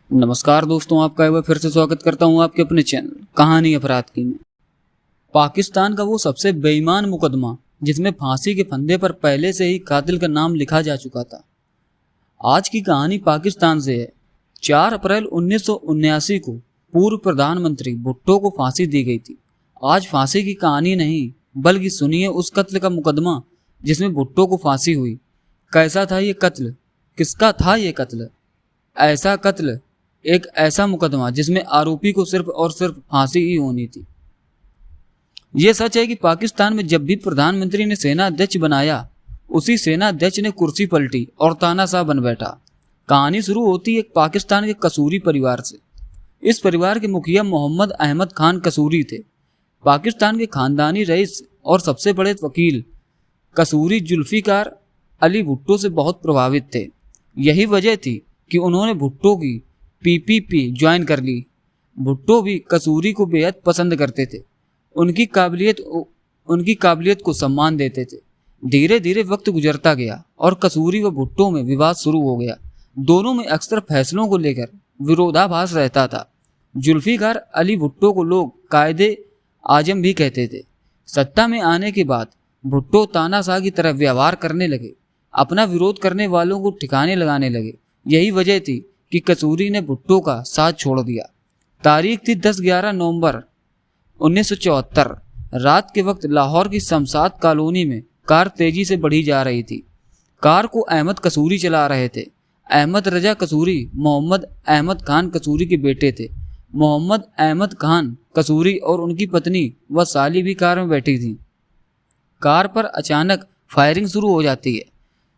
नमस्कार दोस्तों, आपका एक बार फिर से स्वागत करता हूं आपके अपने चैनल कहानी अपराध की में। पाकिस्तान का वो सबसे बेईमान मुकदमा जिसमें फांसी के फंदे पर पहले से ही कातिल का नाम लिखा जा चुका था। आज की कहानी पाकिस्तान से है। 4 अप्रैल 1979 को पूर्व प्रधानमंत्री भुट्टो को फांसी दी गई थी। आज फांसी की कहानी नहीं, बल्कि सुनिए उस कत्ल का मुकदमा जिसमें भुट्टो को फांसी हुई। कैसा था ये कत्ल, किसका था ये कत्ल? ऐसा कत्ल, एक ऐसा मुकदमा जिसमें आरोपी को सिर्फ और सिर्फ फांसी ही होनी थी। यह सच है कि पाकिस्तान में जब भी प्रधानमंत्री ने सेना अध्यक्ष बनाया, उसी सेना अध्यक्ष ने कुर्सी पलटी और तानाशाह बन बैठा। कहानी शुरू होती है एक पाकिस्तान के कसूरी परिवार से। इस परिवार के मुखिया मोहम्मद अहमद खान कसूरी थे। पाकिस्तान के खानदानी रईस और सबसे बड़े वकील कसूरी जुल्फिकार अली भुट्टो से बहुत प्रभावित थे। यही वजह थी कि उन्होंने भुट्टो की पीपीपी ज्वाइन कर ली। भुट्टो भी कसूरी को बेहद पसंद करते थे, उनकी काबिलियत को सम्मान देते थे। धीरे धीरे वक्त गुजरता गया और कसूरी व भुट्टो में विवाद शुरू हो गया। दोनों में अक्सर फैसलों को लेकर विरोधाभास रहता था। जुल्फिकार अली भुट्टो को लोग कायदे आजम भी कहते थे। सत्ता में आने के बाद भुट्टो तानाशाह की तरह व्यवहार करने लगे, अपना विरोध करने वालों को ठिकाने लगाने लगे। यही वजह थी कि कसूरी ने भुट्टो का साथ छोड़ दिया। तारीख थी 10-11 नवंबर 1974। रात के वक्त लाहौर की शमशाद कॉलोनी में कार तेजी से बढ़ी जा रही थी। कार को अहमद कसूरी चला रहे थे। अहमद रजा कसूरी मोहम्मद अहमद खान कसूरी के बेटे थे। मोहम्मद अहमद खान कसूरी और उनकी पत्नी व साली भी कार में बैठी थी। कार पर अचानक फायरिंग शुरू हो जाती है।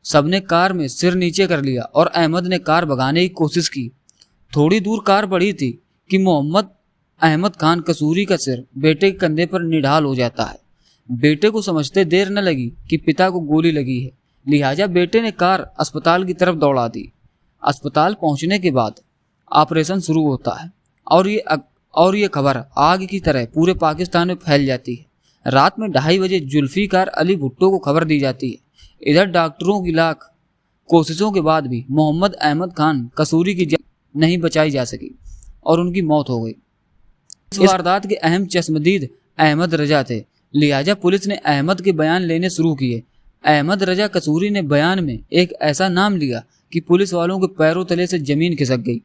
सबने कार में सिर नीचे कर लिया और अहमद ने कार भगाने की कोशिश की। थोड़ी दूर कार बढ़ी थी कि मोहम्मद अहमद खान कसूरी का सिर बेटे के कंधे पर निढाल हो जाता है। बेटे को समझते देर न लगी कि पिता को गोली लगी है, लिहाजा बेटे ने कार अस्पताल की तरफ दौड़ा दी। अस्पताल पहुंचने के बाद ऑपरेशन शुरू होता है और ये खबर आग की तरह पूरे पाकिस्तान में फैल जाती है। रात में 2:30 बजे जुल्फिकार अली भुट्टो को खबर दी जाती है। इधर डॉक्टरों की लाख कोशिशों के बाद भी मोहम्मद अहमद खान कसूरी की जान नहीं बचाई जा सकी और उनकी मौत हो गई। इस वारदात के अहम चश्मदीद अहमद रजा थे, लिहाजा पुलिस ने अहमद के बयान लेने शुरू किए। अहमद रजा कसूरी ने बयान में एक ऐसा नाम लिया कि पुलिस वालों के पैरों तले से जमीन खिसक गई।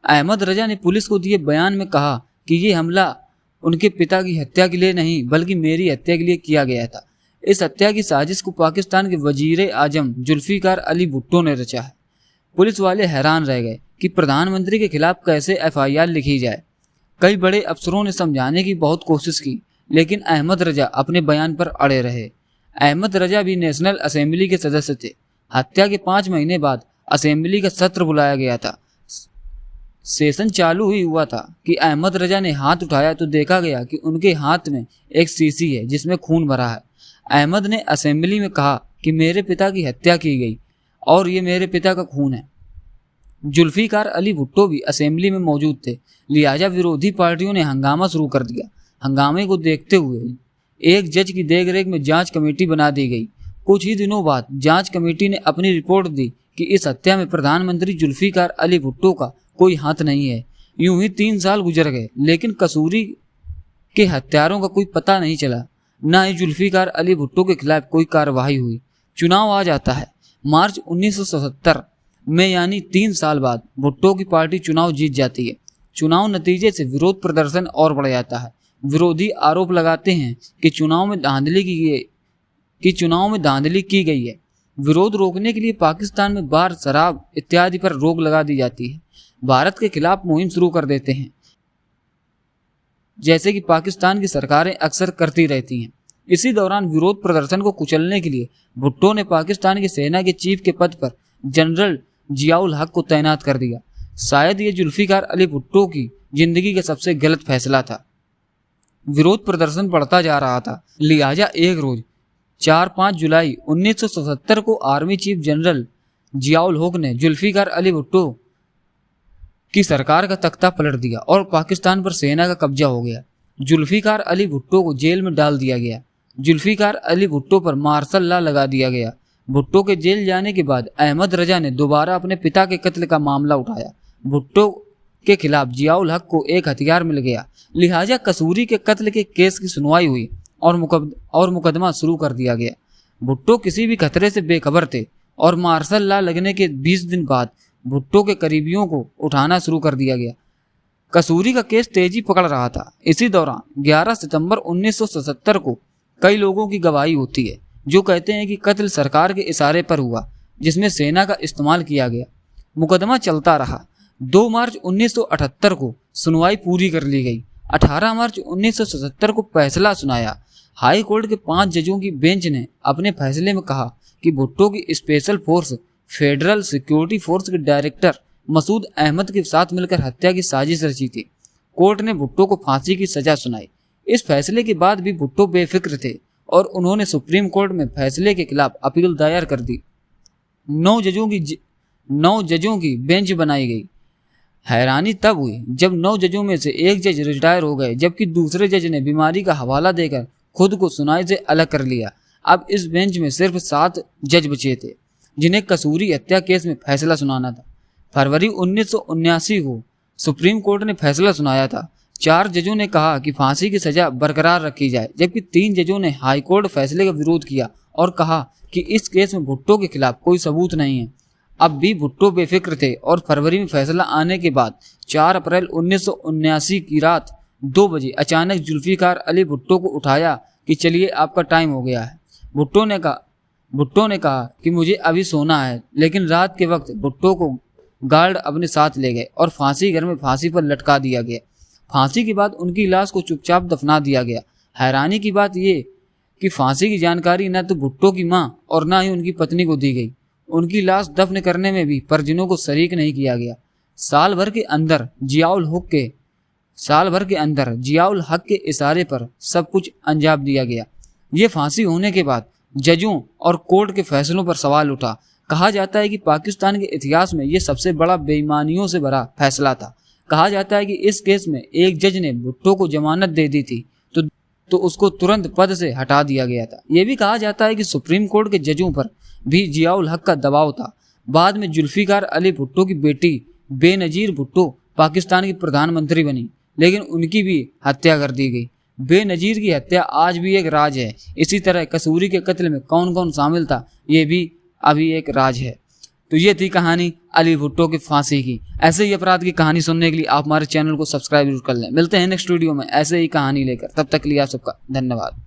अहमद रजा ने पुलिस को दिए बयान में कहा कि ये हमला उनके पिता की हत्या के लिए नहीं, बल्कि मेरी हत्या के लिए किया गया था। इस हत्या की साजिश को पाकिस्तान के वजीर आजम जुल्फिकार अली भुट्टो ने रचा है। पुलिस वाले हैरान रह गए कि प्रधानमंत्री के खिलाफ कैसे FIR लिखी जाए। कई बड़े अफसरों ने समझाने की बहुत कोशिश की, लेकिन अहमद रजा अपने बयान पर अड़े रहे। अहमद रजा भी नेशनल असेंबली के सदस्य थे। हत्या के 5 महीने बाद असेंबली का सत्र बुलाया गया था। सेशन चालू ही हुआ था कि अहमद रजा ने हाथ उठाया तो देखा गया कि उनके हाथ में एक शीशी है जिसमें खून भरा है। अहमद ने असेंबली में कहा कि मेरे पिता की हत्या की गई और ये मेरे पिता का खून है। जुल्फिकार अली भुट्टो भी असेंबली में मौजूद थे, लिहाजा विरोधी पार्टियों ने हंगामा शुरू कर दिया। हंगामे को देखते हुए एक जज की देखरेख में जांच कमेटी बना दी गई। कुछ ही दिनों बाद जांच कमेटी ने अपनी रिपोर्ट दी कि इस हत्या में प्रधानमंत्री जुल्फिकार अली भुट्टो का कोई हाथ नहीं है। यूं ही 3 साल गुजर गए, लेकिन कसूरी के हत्यारों का कोई पता नहीं चला, न ही जुल्फिकार अली भुट्टो के खिलाफ कोई कार्रवाई हुई। चुनाव आ जाता है। मार्च 1977 में, यानी 3 साल बाद, भुट्टो की पार्टी चुनाव जीत जाती है। चुनाव नतीजे से विरोध प्रदर्शन और बढ़ जाता है। विरोधी आरोप लगाते हैं कि चुनाव में धांधली की गई है। विरोध रोकने के लिए पाकिस्तान में बार, शराब इत्यादि पर रोक लगा दी जाती है। भारत के खिलाफ मुहिम शुरू कर देते हैं, जैसे कि पाकिस्तान की सरकारें अक्सर करती रहती हैं। इसी दौरान विरोध प्रदर्शन को कुचलने के लिए भुट्टो ने पाकिस्तान की सेना के चीफ के पद पर जनरल जियाउल हक को तैनात कर दिया। शायद ये जुल्फिकार अली भुट्टो की जिंदगी का सबसे गलत फैसला था। विरोध प्रदर्शन बढ़ता जा रहा था, लिहाजा एक रोज 4-5 जुलाई 1977 को आर्मी चीफ जनरल जियाउल हक ने जुल्फिकार अली भुट्टो की सरकार का तख्ता पलट दिया और पाकिस्तान पर सेना का कब्जा हो गया। जुल्फिकार अली भुट्टो को जेल में डाल दिया गया। जुल्फिकार अली भुट्टो पर मार्शल लॉ लगा दिया गया। भुट्टो के जेल जाने के बाद अहमद रजा ने दोबारा अपने पिता के कत्ल का मामला उठाया। भुट्टो के खिलाफ जियाउल हक को एक हथियार मिल गया, लिहाजा कसूरी के कत्ल के केस की सुनवाई हुई और मुकदमा शुरू कर दिया गया। भुट्टो किसी भी खतरे से बेखबर थे और मार्शल लॉ लगने के 20 दिन बाद भुट्टो के करीबियों को उठाना शुरू कर दिया गया। कसूरी का केस तेजी पकड़ रहा था। इसी दौरान 11 सितंबर 1977 को कई लोगों की गवाही होती है जो कहते हैं कि कत्ल सरकार के इशारे पर हुआ, जिसमें सेना का इस्तेमाल किया गया। मुकदमा चलता रहा। 2 मार्च 1978 को सुनवाई पूरी कर ली गई। 18 मार्च 1977 को फैसला सुनाया। हाई कोर्ट के 5 जजों की बेंच ने अपने फैसले में कहा कि भुट्टो की special force federal security force के डायरेक्टर मसूद अहमद के साथ मिलकर हत्या की साजिश रची थी। कोर्ट ने भुट्टो को फांसी की सजा सुनाई। इस फैसले के बाद भी भुट्टो बेफिक्र थे और उन्होंने सुप्रीम कोर्ट में फैसले के खिलाफ अपील दायर कर दी। 9 जजों की बेंच बनाई गई। हैरानी तब हुई जब 9 जजों में से एक जज रिटायर हो गए, जबकि दूसरे जज ने बीमारी का हवाला देकर खुद को सुनवाई से अलग कर लिया। अब इस बेंच में सिर्फ 7 जज बचे थे जिन्हें कसूरी हत्या केस में फैसला सुनाना था। फरवरी 1979 को सुप्रीम कोर्ट ने फैसला सुनाया था। 4 जजों ने कहा कि फांसी की सजा बरकरार रखी जाए, जबकि 3 जजों ने हाईकोर्ट फैसले का विरोध किया और कहा कि इस केस में भुट्टो के खिलाफ कोई सबूत नहीं है। अब भी भुट्टो बेफिक्र थे और फरवरी में फैसला आने के बाद 4 अप्रैल 1979 की रात 2 बजे अचानक जुल्फिकार अली भुट्टो को उठाया कि चलिए आपका टाइम हो गया है। भुट्टो ने कहा कि मुझे अभी सोना है, लेकिन रात के वक्त भुट्टो को गार्ड अपने साथ ले गए और फांसी घर में फांसी पर लटका दिया गया। फांसी के बाद उनकी लाश को चुपचाप दफना दिया गया। हैरानी की बात यह कि फांसी की जानकारी न तो भुट्टो की मां और न ही उनकी पत्नी को दी गई। उनकी लाश दफन करने में भी परिजनों को शरीक नहीं किया गया। साल भर के अंदर जियाउल हक के इशारे पर सब कुछ अंजाम दिया गया। ये फांसी होने के बाद जजों और कोर्ट के फैसलों पर सवाल उठा। कहा जाता है कि पाकिस्तान के इतिहास में यह सबसे बड़ा बेईमानियों से भरा फैसला था। कहा जाता है कि इस केस में एक जज ने भुट्टो को जमानत दे दी थी तो उसको तुरंत पद से हटा दिया गया था। यह भी कहा जाता है कि सुप्रीम कोर्ट के जजों पर भी जियाउल हक का दबाव था। बाद में जुल्फिकार अली भुट्टो की बेटी बेनजीर भुट्टो पाकिस्तान की प्रधानमंत्री बनी, लेकिन उनकी भी हत्या कर दी गई। बेनजीर की हत्या आज भी एक राज है। इसी तरह कसूरी के कत्ल में कौन कौन शामिल था, ये भी अभी एक राज है। तो ये थी कहानी अली भुट्टो की फांसी की। ऐसे ही अपराध की कहानी सुनने के लिए आप हमारे चैनल को सब्सक्राइब जरूर कर लें। मिलते हैं नेक्स्ट वीडियो में ऐसे ही कहानी लेकर। तब तक के लिए आप सबका धन्यवाद।